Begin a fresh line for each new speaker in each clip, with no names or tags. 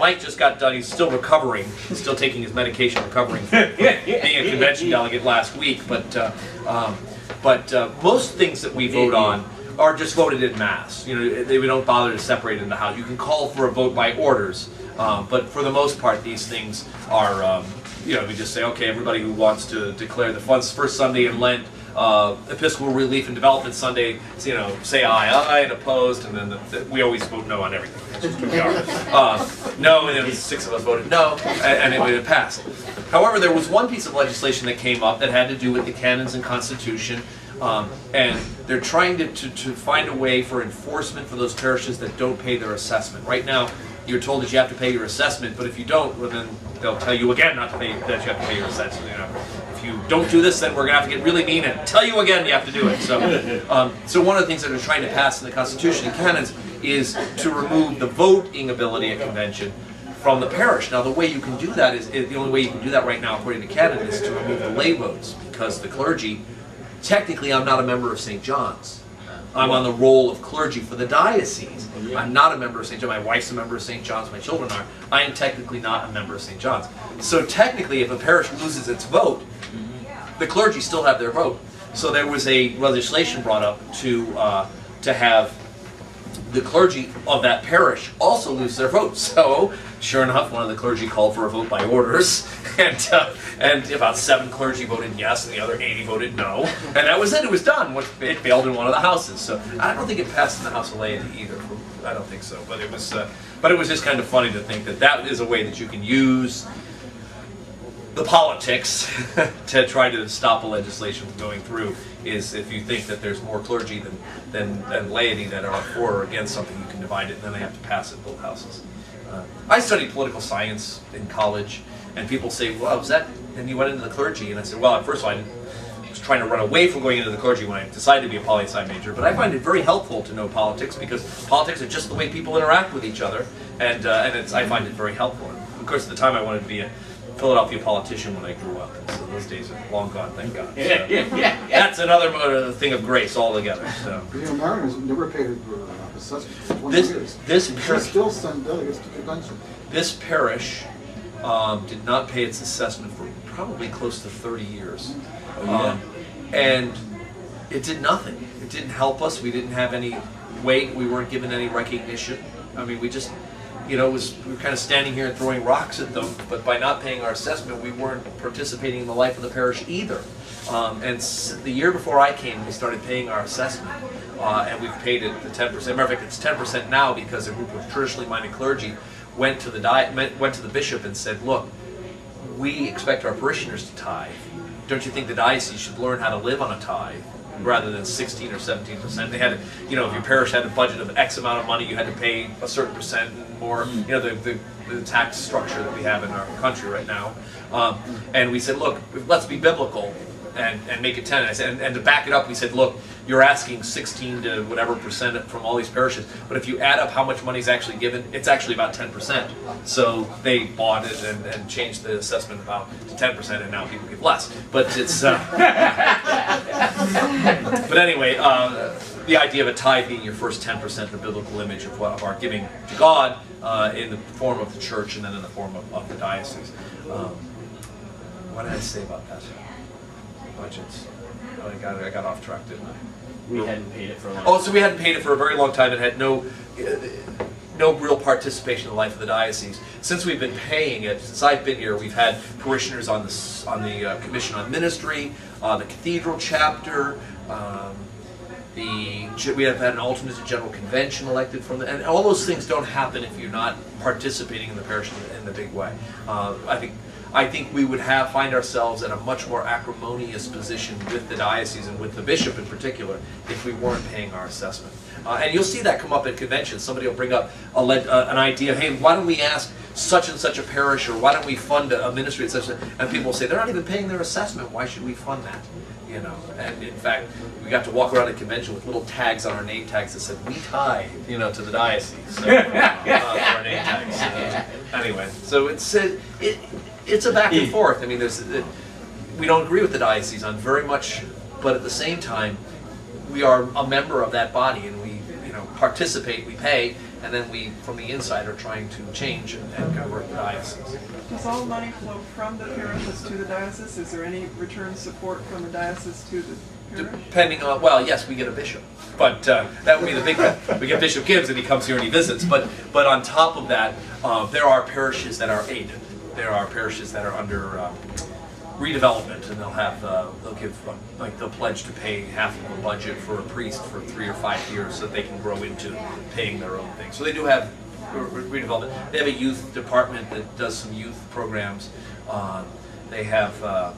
Mike just got done. He's still recovering. He's still taking his medication, recovering from being a convention delegate last week. But most things that we vote on are just voted in mass. You know, we don't bother to separate in the House. You can call for a vote by orders, but for the most part, these things are, you know, we just say, okay, everybody who wants to declare the first Sunday in Lent, Episcopal Relief and Development Sunday, you know, say aye and opposed, and then we always vote no on everything. That's just who we are. No, and then 6 of us voted no, and it would have passed. However, there was one piece of legislation that came up that had to do with the canons and Constitution, and they're trying to find a way for enforcement for those parishes that don't pay their assessment. Right now, you're told that you have to pay your assessment, but if you don't, well, then they'll tell you again not to pay, that you have to pay your assessment. You know, if you don't do this, then we're going to have to get really mean and tell you again you have to do it. So, so one of the things that they're trying to pass in the Constitution and canons is to remove the voting ability at convention from the parish. Now, the way you can do that is the only way you can do that right now, according to canon, is to remove the lay votes, because the clergy. Technically, I'm not a member of St. John's. I'm on the roll of clergy for the diocese. I'm not a member of St. John's. My wife's a member of St. John's. My children are. I am technically not a member of St. John's. So technically, if a parish loses its vote, the clergy still have their vote. So there was a legislation brought up to have the clergy of that parish also lose their vote. So, sure enough, one of the clergy called for a vote by orders, and about 7 clergy voted yes, and the other 80 voted no, and that was it. It was done. It failed in one of the houses. So I don't think it passed in the House of Laity either. I don't think so. But it was just kind of funny to think that that is a way that you can use the politics to try to stop a legislation from going through. Is if you think that there's more clergy than laity that are for or against something, you can divide it, and then they have to pass it in both houses. I studied political science in college, and people say, well, was that, and you went into the clergy? And I said, well, at first I was trying to run away from going into the clergy when I decided to be a poli-sci major, but I find it very helpful to know politics, because politics are just the way people interact with each other, and I find it very helpful. And of course, at the time I wanted to be a Philadelphia politician when I grew up, and so those days are long gone, thank God. So that's another thing of grace altogether. So.
You know, Marion has never paid her assessment for 20 years.
This parish
still send delegates to convention.
This parish did not pay its assessment for probably close to 30 years. And it did nothing. It didn't help us. We didn't have any weight. We weren't given any recognition. I mean, we just, you know, we were kind of standing here and throwing rocks at them, but by not paying our assessment, we weren't participating in the life of the parish either. And the year before I came, we started paying our assessment, and we've paid it the 10%. Matter of fact, it's 10% now, because a group of traditionally minded clergy went to the bishop and said, look, we expect our parishioners to tithe. Don't you think the diocese should learn how to live on a tithe rather than 16 or 17%? They had to, you know, if your parish had a budget of X amount of money, you had to pay a certain percent and more, you know, the tax structure that we have in our country right now. And we said, look, let's be biblical and make it 10. And I said, and to back it up, we said, look, you're asking 16 to whatever percent from all these parishes, but if you add up how much money is actually given, it's actually about 10%. So they bought it and changed the assessment about to 10%, and now people give less. But it's but anyway, the idea of a tithe being your first 10%, the biblical image of our giving to God in the form of the church and then in the form of the diocese. What did I say about that? Budgets. Oh, I got off track, didn't I?
We hadn't paid it for a long time.
Oh, so we hadn't paid it for a very long time and had no real participation in the life of the diocese. Since we've been paying it, since I've been here, we've had parishioners on the Commission on Ministry, the Cathedral Chapter, we have had an alternate to General Convention elected from and all those things don't happen if you're not participating in the parish in the big way. I think we would find ourselves in a much more acrimonious position with the diocese and with the bishop in particular if we weren't paying our assessment. And you'll see that come up at conventions. Somebody will bring up an idea, hey, why don't we ask such and such a parish, or why don't we fund a ministry, and people will say, they're not even paying their assessment, why should we fund that? You know, and in fact, we got to walk around a convention with little tags on our name tags that said, we tithe, you know, to the diocese. So, for our name tags. Anyway, so it's a back and forth. I mean, we don't agree with the diocese on very much, but at the same time, we are a member of that body, and we, you know, participate, we pay, and then we, from the inside, are trying to change and convert the diocese.
Does all money flow from the parishes to the diocese? Is there any return support from the diocese to the parish?
Depending on, well, yes, we get a bishop, but that would be the big one. We get Bishop Gibbs, and he comes here and he visits. But on top of that, there are parishes that are aided. There are parishes that are under redevelopment, and they'll give like they'll pledge to pay half of a budget for a priest for 3 or 5 years, so that they can grow into paying their own thing. So they do have redevelopment. They have a youth department that does some youth programs. They have.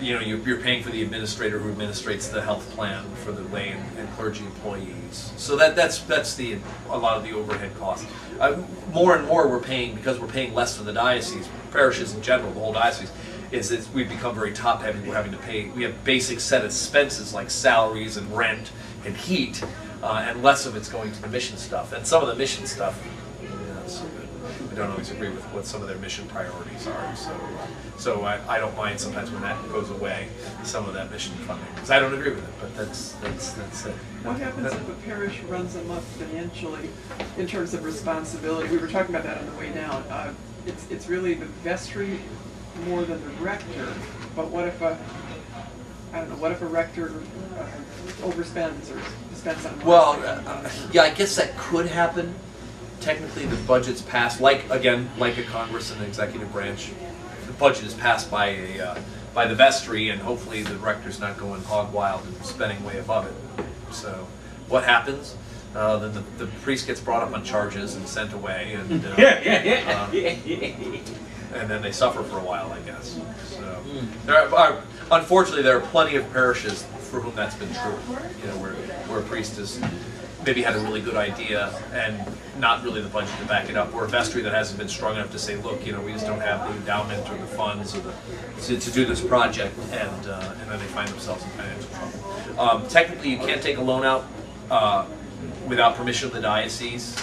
You're paying for the administrator who administrates the health plan for the lay and clergy employees. So that's a lot of the overhead costs. More and more we're paying, because we're paying less for the diocese, parishes in general, the whole diocese, is we've become very top heavy. We're having to pay, we have basic set expenses like salaries and rent and heat, and less of it's going to the mission stuff. And some of the mission stuff, we don't always agree with what some of their mission priorities are. So I don't mind sometimes when that goes away, some of that mission funding, because I don't agree with it. But that's it.
What happens if a parish runs amok financially in terms of responsibility? We were talking about that on the way down. It's really the vestry more than the rector. But what if a rector overspends or spends on?
Well, yeah, I guess that could happen. Technically, the budget's passed, like a Congress and an executive branch. The budget is passed by the vestry, and hopefully the rector's not going hog wild and spending way above it. So, what happens? Then the priest gets brought up on charges and sent away, and and then they suffer for a while, I guess. So, unfortunately, there are plenty of parishes for whom that's been true. Where a priest has maybe had a really good idea and not really the budget to back it up, or a vestry that hasn't been strong enough to say, look, we just don't have the endowment or the funds or to do this project, and then they find themselves in financial trouble. Technically, you can't take a loan out without permission of the diocese,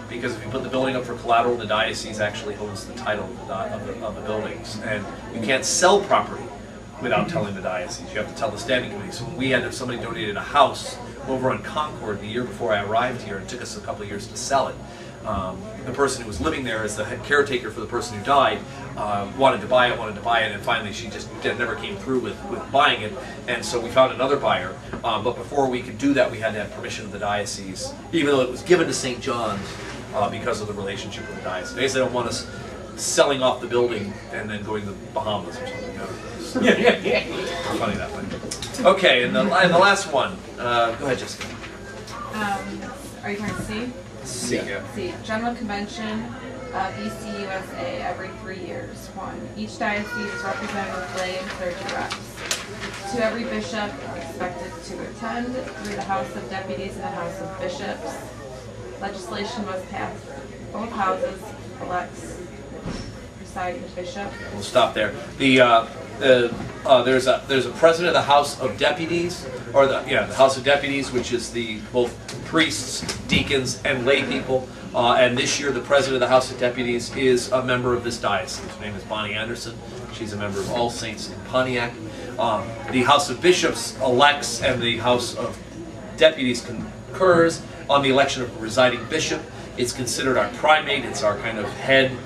because if you put the building up for collateral, the diocese actually owns the title of the buildings, and you can't sell property without telling the diocese. You have to tell the standing committee. So when we had, if somebody donated a house over on Concord the year before I arrived here, it took us a couple of years to sell it. The person who was living there as the caretaker for the person who died wanted to buy it, and finally she just never came through with buying it, and so we found another buyer. But before we could do that, we had to have permission of the diocese, even though it was given to St. John's because of the relationship with the diocese. They don't want us selling off the building and then going to the Bahamas or something. So, funny that way. Okay, and the last one. Go ahead, Jessica.
Are you trying to see?
C. Yeah.
C. General Convention of ECUSA every 3 years. 1. Each diocese is represented with lay and clergy reps. 2. Every bishop expected to attend. 3. The House of Deputies and the House of Bishops. Legislation must pass both houses, elects presiding bishop.
We'll stop there. There's a president of the House of Deputies, or the House of Deputies, which is both priests, deacons, and lay people. And this year, the president of the House of Deputies is a member of this diocese. Her name is Bonnie Anderson. She's a member of All Saints in Pontiac. The House of Bishops elects, and the House of Deputies concurs on the election of a presiding bishop. It's considered our primate. It's our kind of head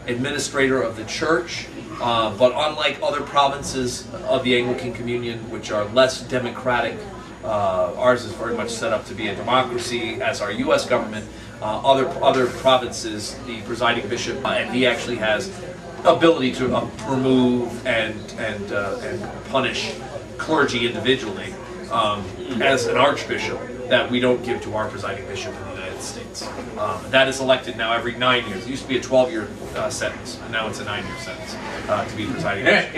administrator of the church. But unlike other provinces of the Anglican Communion, which are less democratic, ours is very much set up to be a democracy, as our U.S. government. Other provinces, the presiding bishop, and he actually has ability to remove and punish clergy individually as an archbishop that we don't give to our presiding bishop in the United States. That is elected now every 9 years. It used to be a 12-year sentence, and now it's a 9-year sentence to be presiding bishop.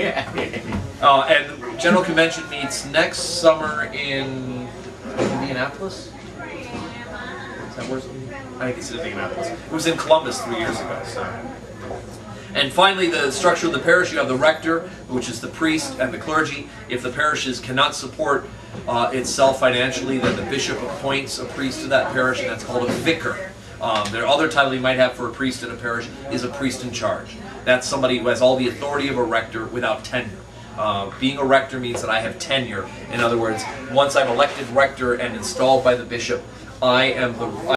And General Convention meets next summer in Indianapolis. Is that where I think it's in Indianapolis. It was in Columbus 3 years ago. So. And finally, the structure of the parish, you have the rector, which is the priest, and the clergy. If the parishes cannot support itself financially, then the bishop appoints a priest to that parish, and that's called a vicar. Their other title you might have for a priest in a parish is a priest in charge. That's somebody who has all the authority of a rector without tenure. Being a rector means that I have tenure. In other words, once I'm elected rector and installed by the bishop, I am the